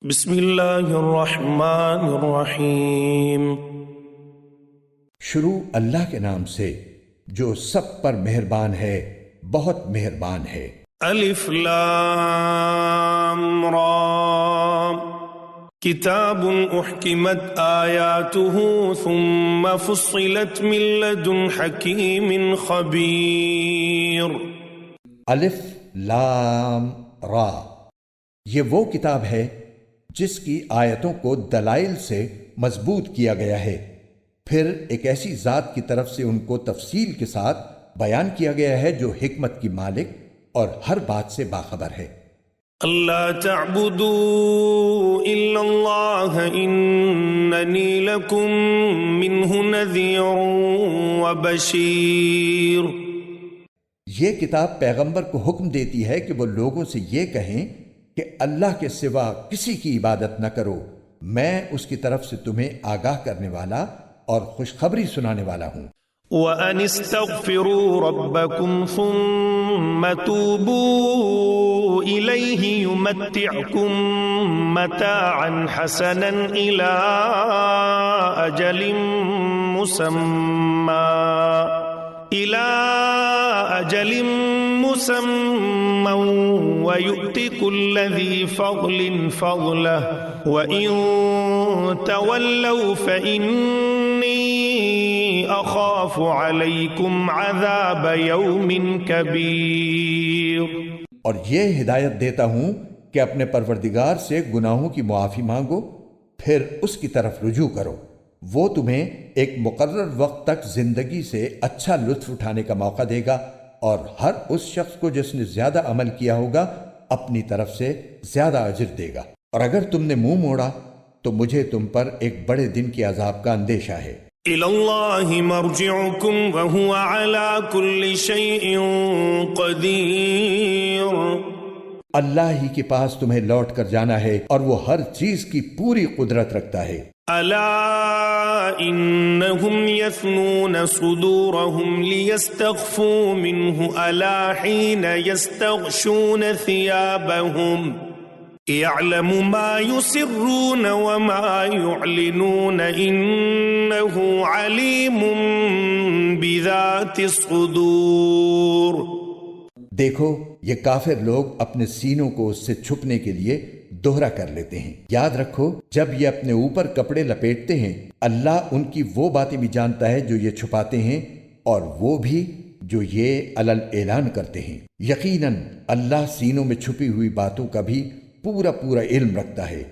بسم اللہ الرحمن الرحیم۔ شروع اللہ کے نام سے جو سب پر مہربان ہے، بہت مہربان ہے۔ الف لام را، کتاب احکمت آیاته ثم فصلت من لدن حکیم خبیر۔ الف لام را، یہ وہ کتاب ہے جس کی آیتوں کو دلائل سے مضبوط کیا گیا ہے، پھر ایک ایسی ذات کی طرف سے ان کو تفصیل کے ساتھ بیان کیا گیا ہے جو حکمت کی مالک اور ہر بات سے باخبر ہے۔ اللہ تعبدوا الا اللہ اننی لکم منہ نذیر وبشیر۔ یہ کتاب پیغمبر کو حکم دیتی ہے کہ وہ لوگوں سے یہ کہیں کہ اللہ کے سوا کسی کی عبادت نہ کرو، میں اس کی طرف سے تمہیں آگاہ کرنے والا اور خوشخبری سنانے والا ہوں۔ وَأَنِ اسْتَغْفِرُوا رَبَّكُمْ ثُمَّ تُوبُوا إِلَيْهِ يُمَتِّعْكُمْ مَتَاعًا حَسَنًا إِلَىٰ أَجَلٍ مُّسَمًّى وَيُؤْتِ كُلَّ ذِي فَضْلٍ فَضْلَهُ وَإِن تَوَلَّوْا فَإِنِّي أَخَافُ عَلَيْكُمْ عَذَابَ يَوْمٍ كَبِيرٍ۔ اور یہ ہدایت دیتا ہوں کہ اپنے پروردگار سے گناہوں کی معافی مانگو، پھر اس کی طرف رجوع کرو، وہ تمہیں ایک مقرر وقت تک زندگی سے اچھا لطف اٹھانے کا موقع دے گا، اور ہر اس شخص کو جس نے زیادہ عمل کیا ہوگا اپنی طرف سے زیادہ اجر دے گا، اور اگر تم نے منہ موڑا تو مجھے تم پر ایک بڑے دن کے عذاب کا اندیشہ ہے۔ إِلَى اللَّهِ مَرْجِعُكُمْ وَهُوَ عَلَى كُلِّ شَيْءٍ قَدِيرٌ۔ اللہ ہی کے پاس تمہیں لوٹ کر جانا ہے اور وہ ہر چیز کی پوری قدرت رکھتا ہے۔ أَلَا إِنَّهُمْ يَثْنُونَ صُدُورَهُمْ لِيَسْتَخْفُوا مِنْهُ أَلَا حِينَ يَسْتَغْشُونَ ثِيَابَهُمْ يَعْلَمُ مَا يُسِرُّونَ وَمَا يُعْلِنُونَ إِنَّهُ عَلِيمٌ بِذَاتِ الصُّدُورِ۔ دیکھو، یہ کافر لوگ اپنے سینوں کو اس سے چھپنے کے لیے دوہرا کر لیتے ہیں۔ یاد رکھو، جب یہ اپنے اوپر کپڑے لپیٹتے ہیں، اللہ ان کی وہ باتیں بھی جانتا ہے جو یہ چھپاتے ہیں، اور وہ بھی جو یہ علل اعلان کرتے ہیں۔ یقیناً اللہ سینوں میں چھپی ہوئی باتوں کا بھی پورا علم رکھتا ہے۔